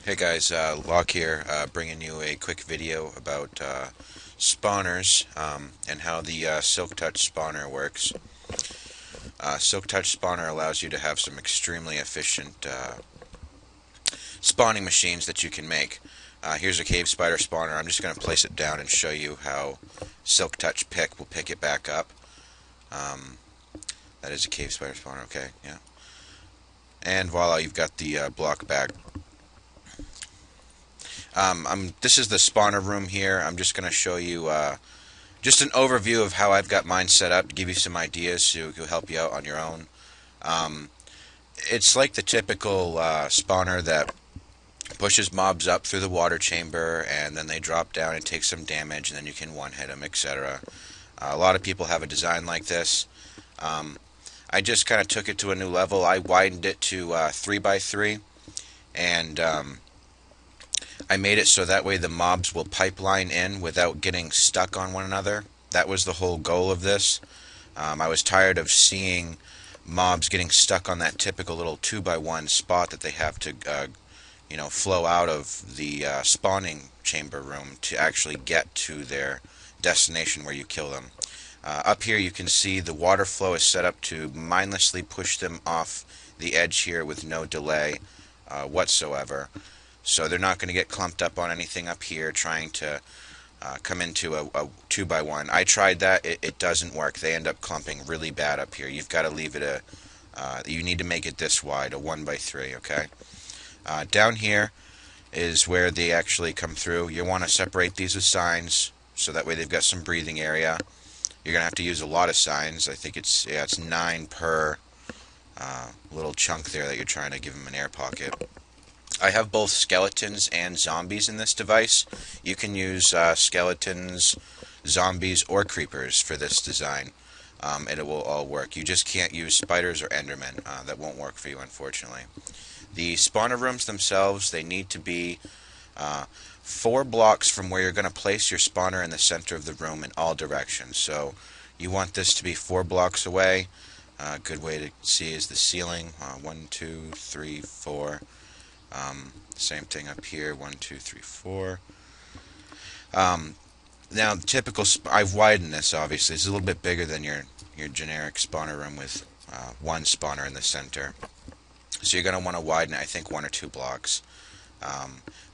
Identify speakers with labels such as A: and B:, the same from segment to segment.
A: Hey guys, Locke here, bringing you a quick video about spawners and how the Silk Touch spawner works. Silk Touch spawner allows you to have some extremely efficient spawning machines that you can make. Here's a cave spider spawner. I'm just going to place it down and show you how Silk Touch pick will pick it back up. Um, that is a cave spider spawner, okay, yeah. And voila, you've got the block back. This is the spawner room here. I'm just going to show you just an overview of how I've got mine set up to give you some ideas so to help you out on your own. Um, it's like the typical spawner that pushes mobs up through the water chamber and then they drop down and take some damage and then you can one-hit them, etc. A lot of people have a design like this. Um, I just kind of took it to a new level. I widened it to 3x3 and I made it so that way the mobs will pipeline in without getting stuck on one another. That was the whole goal of this. I was tired of seeing mobs getting stuck on that typical little 2x1 spot that they have to, flow out of the spawning chamber room to actually get to their destination where you kill them. Up here you can see the water flow is set up to mindlessly push them off the edge here with no delay whatsoever. So they're not going to get clumped up on anything up here trying to come into a 2x1. I tried that. It doesn't work. They end up clumping really bad up here. You've got to leave it you need to make it this wide, a 1x3, okay? Down here is where they actually come through. You want to separate these with signs so that way they've got some breathing area. You're going to have to use a lot of signs. I think it's 9 per little chunk there that you're trying to give them an air pocket. I have both skeletons and zombies in this device. You can use skeletons, zombies, or creepers for this design, and it will all work. You just can't use spiders or endermen. That won't work for you, unfortunately. The spawner rooms themselves, they need to be 4 blocks from where you're going to place your spawner in the center of the room in all directions. So you want this to be 4 blocks away. A good way to see is the ceiling. 1, 2, 3, 4. Same thing up here, 1, 2, 3, 4. Now, the typical, I've widened this, obviously. It's a little bit bigger than your generic spawner room with 1 spawner in the center. So you're going to want to widen it, I think, 1 or 2 blocks.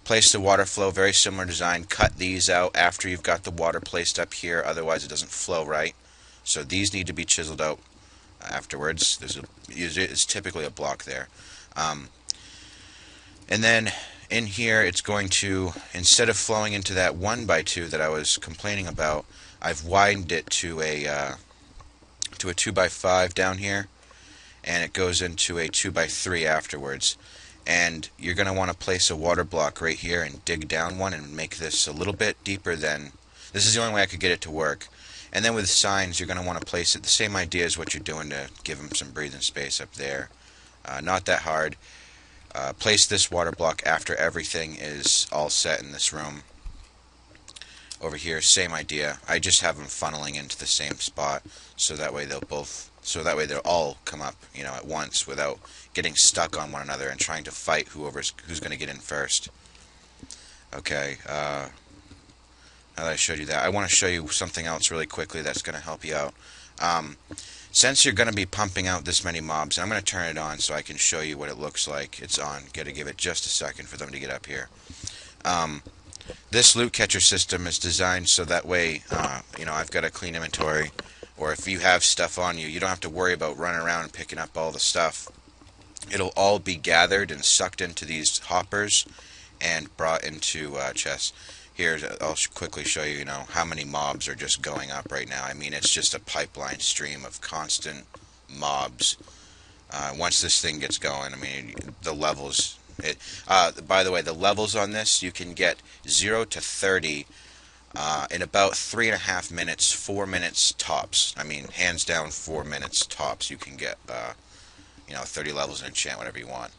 A: Place the water flow, very similar design. Cut these out after you've got the water placed up here, otherwise it doesn't flow right. So these need to be chiseled out afterwards. It's typically a block there. And then in here it's going to, instead of flowing into that 1x2 that I was complaining about, I've widened it to a 2x5 down here, and it goes into a 2x3 afterwards. And you're going to want to place a water block right here and dig down one and make this a little bit deeper than, this is the only way I could get it to work. And then with signs you're going to want to place it, the same idea as what you're doing to give them some breathing space up there. Not that hard. Place this water block after everything is all set in this room. Over here, same idea. I just have them funneling into the same spot, so that way they'll all come up, at once without getting stuck on one another and trying to fight who's going to get in first. Okay. Now that I showed you that, I want to show you something else really quickly that's going to help you out. Since you're going to be pumping out this many mobs, I'm going to turn it on so I can show you what it looks like. It's on. Got to give it just a second for them to get up here. This loot catcher system is designed so that way, I've got a clean inventory, or if you have stuff on you, you don't have to worry about running around and picking up all the stuff. It'll all be gathered and sucked into these hoppers and brought into chests. Here, I'll quickly show you, how many mobs are just going up right now. I mean, it's just a pipeline stream of constant mobs. Once this thing gets going, I mean, the levels. By the way, the levels on this, you can get 0 to 30 in about 3.5 minutes, 4 minutes tops. I mean, hands down, 4 minutes tops. You can get, 30 levels and enchant whatever you want.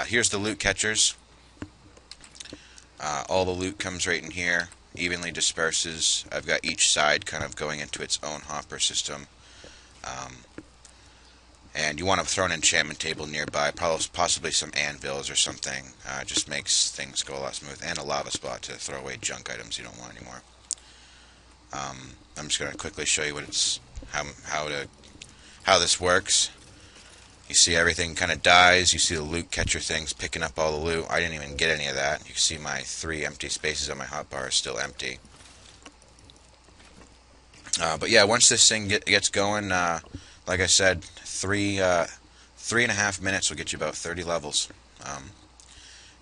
A: Here's the loot catchers. All the loot comes right in here, evenly disperses. I've got each side kind of going into its own hopper system. and you want to throw an enchantment table nearby, possibly some anvils or something. Just makes things go a lot smoother, and a lava spot to throw away junk items you don't want anymore. I'm just going to quickly show you what it's how this works. You see everything kind of dies. You see the loot catcher things picking up all the loot. I didn't even get any of that. You can see my 3 empty spaces on my hotbar are still empty. But yeah, once this thing gets going, like I said, 3.5 minutes will get you about 30 levels.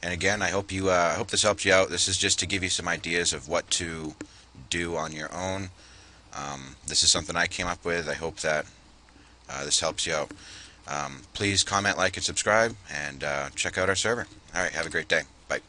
A: And again, I hope this helped you out. This is just to give you some ideas of what to do on your own. This is something I came up with. I hope that this helps you out. Please comment, like, and subscribe, and check out our server. All right, have a great day. Bye.